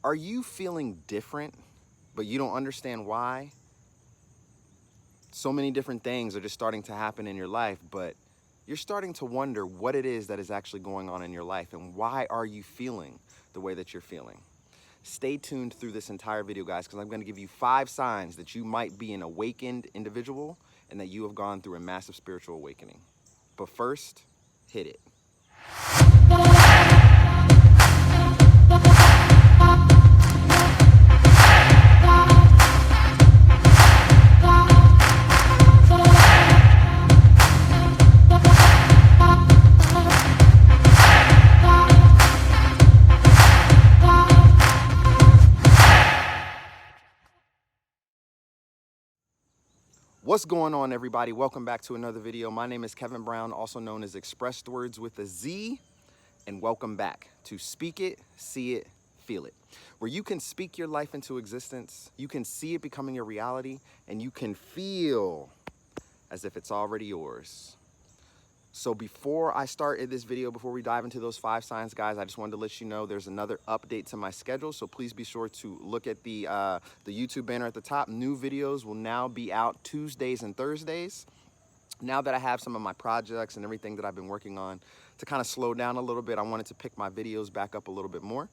Are you feeling different, but you don't understand why? So many different things are just starting to happen in your life, but you're starting to wonder what it is that is actually going on in your life and why are you feeling the way that you're feeling. Stay tuned through this entire video, guys, because I'm going to give you 5 signs that you might be an awakened individual and that you have gone through a massive spiritual awakening. But first, hit it. What's going on, everybody? Welcome back to another video. My name is Kevin Brown, also known as ExpressedWordz with a Z, and welcome back to Speak It, See It, Feel It, where you can speak your life into existence, you can see it becoming your reality, and you can feel as if it's already yours. So before I start in this video, before we dive into those 5 signs, guys, I just wanted to let you know there's another update to my schedule. So please be sure to look at the YouTube banner at the top. New videos will now be out Tuesdays and Thursdays. Now that I have some of my projects and everything that I've been working on to kind of slow down a little bit, I wanted to pick my videos back up a little bit more.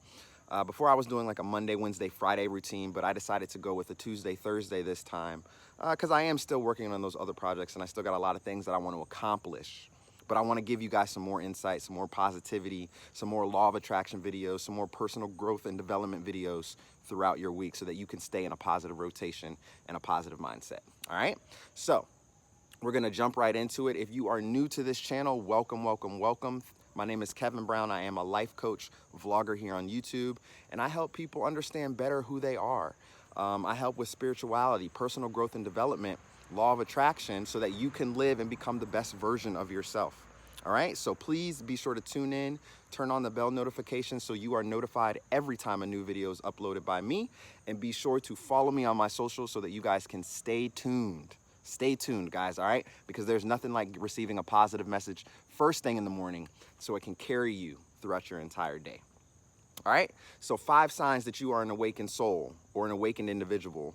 Before I was doing like a Monday, Wednesday, Friday routine, but I decided to go with a Tuesday, Thursday this time because I am still working on those other projects and I still got a lot of things that I want to accomplish. But I want to give you guys some more insight, some more positivity, some more law of attraction videos, some more personal growth and development videos throughout your week so that you can stay in a positive rotation and a positive mindset. All right? So we're going to jump right into it. If you are new to this channel, welcome, welcome, welcome. My name is Kevin Brown. I am a life coach, vlogger here on YouTube, and I help people understand better who they are. I help with spirituality, personal growth and development, law of attraction, so that you can live and become the best version of yourself. All right, so please be sure to tune in, turn on the bell notification so you are notified every time a new video is uploaded by me, and be sure to follow me on my socials so that you guys can stay tuned. Stay tuned, guys, all right? Because there's nothing like receiving a positive message first thing in the morning so it can carry you throughout your entire day. All right, so 5 signs that you are an awakened soul or an awakened individual.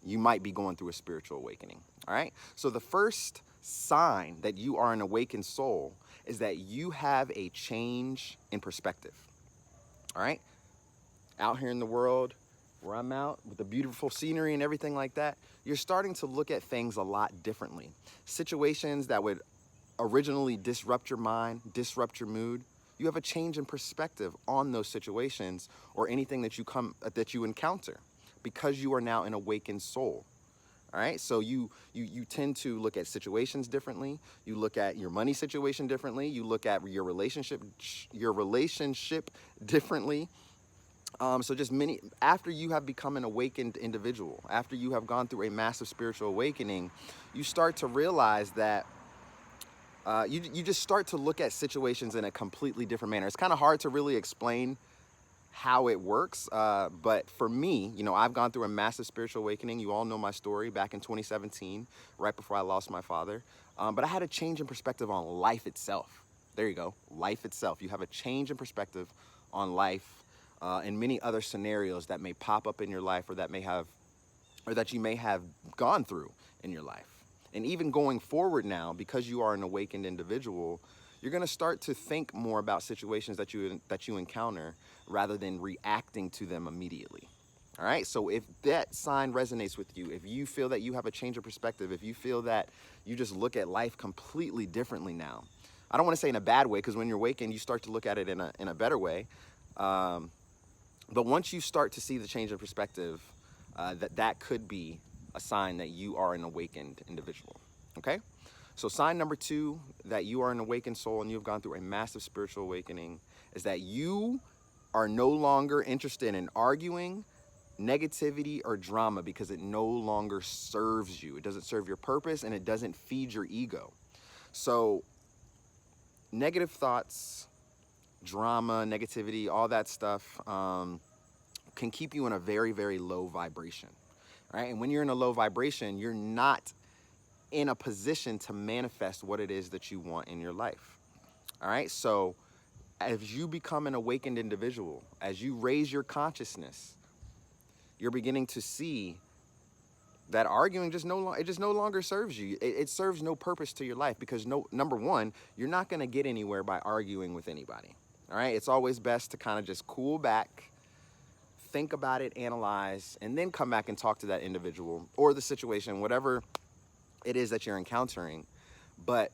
You might be going through a spiritual awakening. All right, so the first sign that you are an awakened soul is that you have a change in perspective. All right, out here in the world where I'm out with the beautiful scenery and everything like that, you're starting to look at things a lot differently. Situations that would originally disrupt your mind, disrupt your mood, you have a change in perspective on those situations or anything that you encounter because you are now an awakened soul. All right, so you tend to look at situations differently. You look at your money situation differently. You look at your relationship differently. So just after you have become an awakened individual, after you have gone through a massive spiritual awakening, you start to realize that you just start to look at situations in a completely different manner. It's kind of hard to really explain how it works, but for me, you know, I've gone through a massive spiritual awakening. You all know my story back in 2017, right before I lost my father. But I had a change in perspective on life itself. There you go, life itself. You have a change in perspective on life and many other scenarios that may pop up in your life or that you may have gone through in your life. And even going forward now, because you are an awakened individual, you're going to start to think more about situations that you encounter rather than reacting to them immediately. All right, so if that sign resonates with you, if you feel that you have a change of perspective, if you feel that you just look at life completely differently now, I don't want to say in a bad way, because when you're awakened, you start to look at it in a better way. But once you start to see the change of perspective, that could be a sign that you are an awakened individual. Okay? So sign number 2 that you are an awakened soul and you've gone through a massive spiritual awakening is that you are no longer interested in arguing, negativity, or drama because it no longer serves you. It doesn't serve your purpose and it doesn't feed your ego. So negative thoughts, drama, negativity, all that stuff can keep you in a very, very low vibration. Right? And when you're in a low vibration, you're not in a position to manifest what it is that you want in your life. All right, so as you become an awakened individual, as you raise your consciousness, you're beginning to see that arguing just no longer serves you. It serves no purpose to your life, because number one, you're not going to get anywhere by arguing with anybody. All right, it's always best to kind of just cool back, think about it, analyze, and then come back and talk to that individual or the situation, whatever it is that you're encountering. But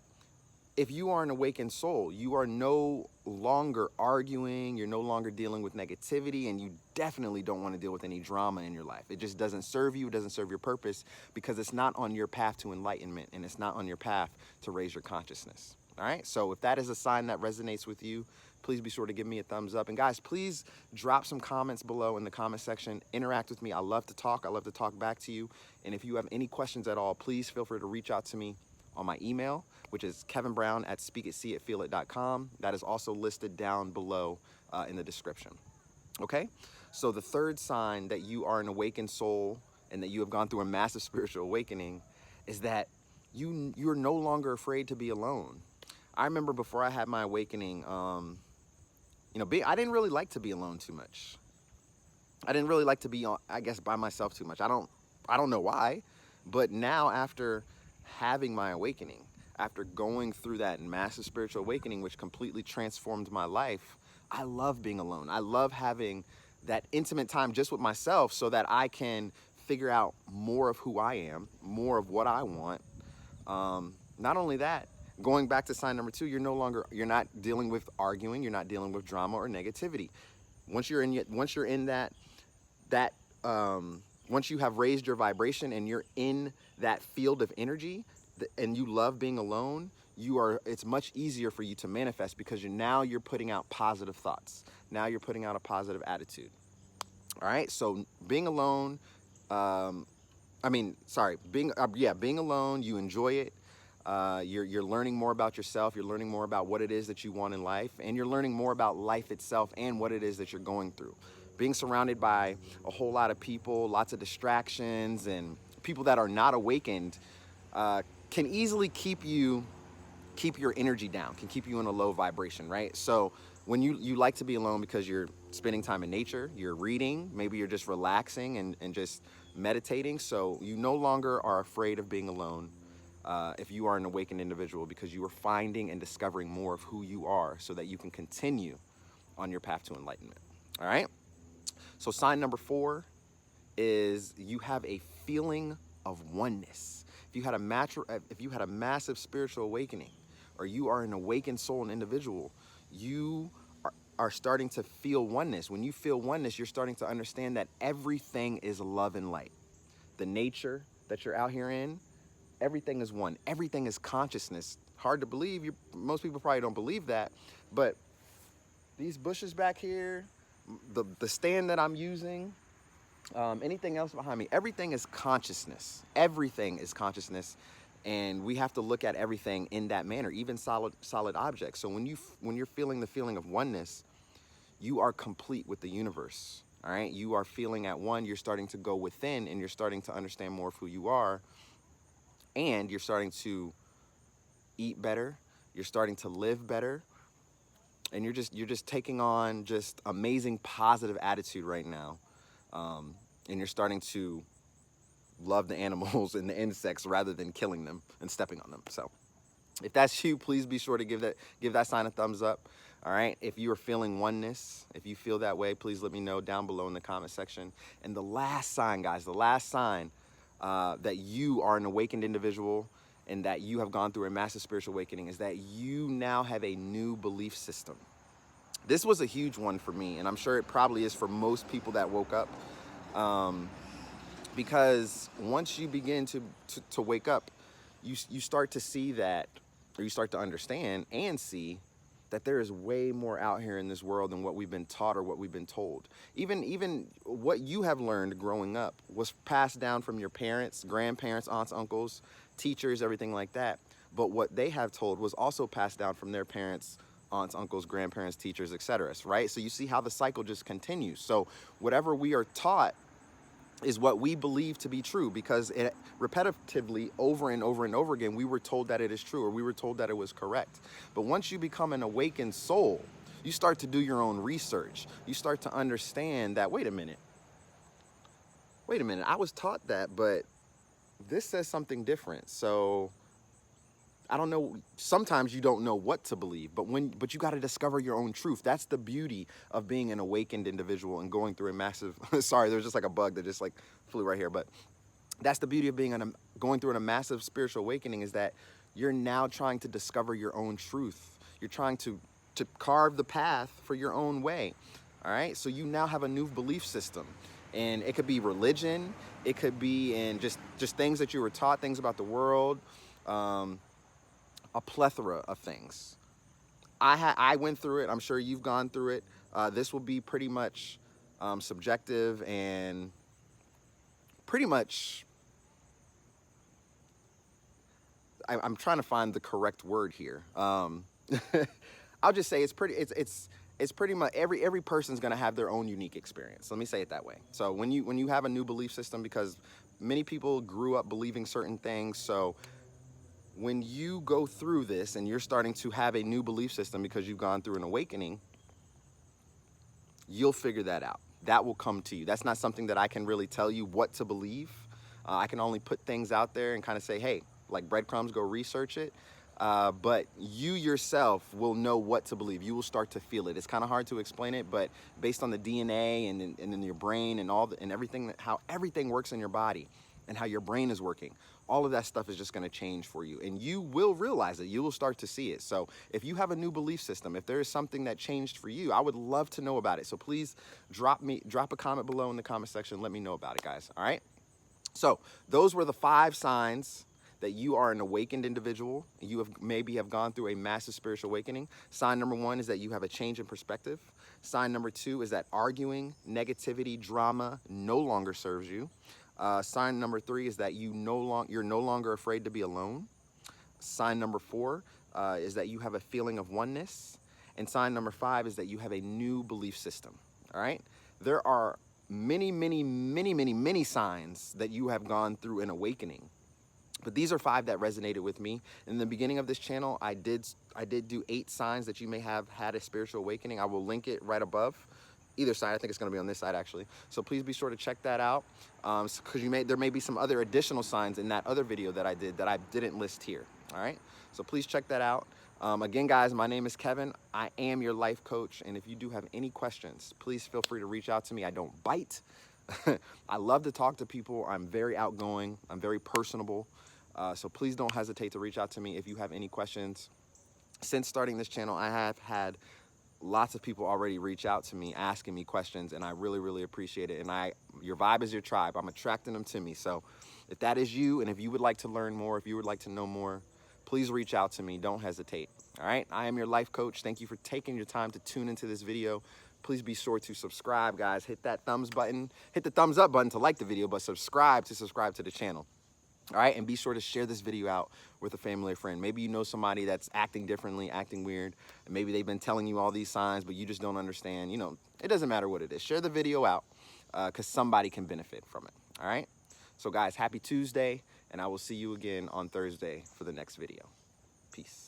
if you are an awakened soul, you are no longer arguing, you're no longer dealing with negativity, and you definitely don't want to deal with any drama in your life. It just doesn't serve you, it doesn't serve your purpose, because it's not on your path to enlightenment, and it's not on your path to raise your consciousness. All right, so if that is a sign that resonates with you, please be sure to give me a thumbs up. And guys, please drop some comments below in the comment section. Interact with me. I love to talk. I love to talk back to you. And if you have any questions at all, please feel free to reach out to me on my email, which is KevinBrown@speakitseeitfeelit.com. That is also listed down below in the description. Okay, so the third sign that you are an awakened soul and that you have gone through a massive spiritual awakening is that you're no longer afraid to be alone. I remember before I had my awakening, I didn't really like to be alone too much. I didn't really like to be, I guess, by myself too much. I don't know why, but now after having my awakening, after going through that massive spiritual awakening, which completely transformed my life, I love being alone. I love having that intimate time just with myself so that I can figure out more of who I am, more of what I want. Not only that, going back to sign number 2, you're not dealing with arguing, you're not dealing with drama or negativity. Once you're in that once you have raised your vibration and you're in that field of energy, and you love being alone, it's much easier for you to manifest, because you're putting out positive thoughts. Now you're putting out a positive attitude. All right, so being alone, being alone, you enjoy it. You're learning more about yourself. You're learning more about what it is that you want in life, and you're learning more about life itself and what it is that you're going through. Being surrounded by a whole lot of people, lots of distractions, and people that are not awakened can easily keep your energy down, can keep you in a low vibration, right? So when you like to be alone because you're spending time in nature, you're reading, maybe you're just relaxing and just meditating, so you no longer are afraid of being alone. If you are an awakened individual, because you are finding and discovering more of who you are so that you can continue on your path to enlightenment. All right, so sign number 4 is you have a feeling of oneness. If you had a massive spiritual awakening, or you are an awakened soul and individual, you are starting to feel oneness. When you feel oneness, you're starting to understand that everything is love and light. The nature that you're out here in, everything is one. Everything is consciousness. Hard to believe. Most people probably don't believe that, but these bushes back here, the stand that I'm using, anything else behind me, everything is consciousness. Everything is consciousness, and we have to look at everything in that manner, even solid objects. So when you're feeling the feeling of oneness, you are complete with the universe. All right, you are feeling at one. You're starting to go within, and you're starting to understand more of who you are, and you're starting to eat better. You're starting to live better, and you're just taking on just amazing positive attitude right now. And you're starting to love the animals and the insects rather than killing them and stepping on them. So if that's you, please be sure to give that sign a thumbs up. All right, if you are feeling oneness, if you feel that way, please let me know down below in the comment section. And the last sign, guys, that you are an awakened individual and that you have gone through a massive spiritual awakening is that you now have a new belief system. This was a huge one for me, and I'm sure it probably is for most people that woke up, because once you begin to wake up, you start to see that, or you start to understand and see that there is way more out here in this world than what we've been taught or what we've been told. Even what you have learned growing up was passed down from your parents, grandparents, aunts, uncles, teachers, everything like that. But what they have told was also passed down from their parents, aunts, uncles, grandparents, teachers, etc. Right? So you see how the cycle just continues. So whatever we are taught is what we believe to be true, because it repetitively over and over and over again, we were told that it is true, or we were told that it was correct. But once you become an awakened soul, You start to do your own research. You start to understand that, wait a minute, I was taught that, but this says something different. So I don't know, sometimes you don't know what to believe, but you got to discover your own truth. That's the beauty of being an awakened individual and going through a massive, sorry, there's just like a bug that just like flew right here, but that's the beauty of being going through a massive spiritual awakening, is that you're now trying to discover your own truth. You're trying to carve the path for your own way. All right, so you now have a new belief system, and it could be religion, it could be in just things that you were taught, things about the world, a plethora of things. I went through it. I'm sure you've gone through it. This will be pretty much subjective and pretty much, I'm trying to find the correct word here. I'll just say it's pretty much every person's gonna have their own unique experience. Let me say it that way. So when you have a new belief system, because many people grew up believing certain things, so when you go through this and you're starting to have a new belief system because you've gone through an awakening, you'll figure that out. That will come to you. That's not something that I can really tell you what to believe. I can only put things out there and kind of say, hey, like breadcrumbs, go research it. But you yourself will know what to believe. You will start to feel it. It's kind of hard to explain it, but based on the DNA and in your brain and and everything, how everything works in your body and how your brain is working, all of that stuff is just going to change for you, and you will realize it. You will start to see it. So if you have a new belief system, if there is something that changed for you, I would love to know about it. So please drop a comment below in the comment section. Let me know about it, guys. All right. So those were the 5 signs that you are an awakened individual. You maybe have gone through a massive spiritual awakening. Sign number 1 is that you have a change in perspective. Sign number 2 is that arguing, negativity, drama no longer serves you. Sign number 3 is that you're no longer afraid to be alone. Sign number 4 is that you have a feeling of oneness. And sign number 5 is that you have a new belief system. All right. There are many, many, many, many, many signs that you have gone through an awakening. But these are 5 that resonated with me. In the beginning of this channel, I did do 8 signs that you may have had a spiritual awakening. I will link it right above. Either side. I think it's going to be on this side actually. So please be sure to check that out, because there may be some other additional signs in that other video that I did that I didn't list here. All right. So please check that out. Again, guys, my name is Kevin. I am your life coach, and if you do have any questions, please feel free to reach out to me. I don't bite. I love to talk to people. I'm very outgoing. I'm very personable. So please don't hesitate to reach out to me if you have any questions. Since starting this channel, I have had lots of people already reach out to me asking me questions, and I really, really appreciate it. And your vibe is your tribe. I'm attracting them to me. So if that is you, and if you would like to learn more, if you would like to know more, please reach out to me. Don't hesitate. All right. I am your life coach. Thank you for taking your time to tune into this video. Please be sure to subscribe, guys. Hit that thumbs button. Hit the thumbs up button to like the video, but subscribe to the channel. All right, and be sure to share this video out with a family or friend. Maybe you know somebody that's acting differently, acting weird, and maybe they've been telling you all these signs, but you just don't understand. You know, it doesn't matter what it is. Share the video out, because somebody can benefit from it. All right? So, guys, happy Tuesday, and I will see you again on Thursday for the next video. Peace.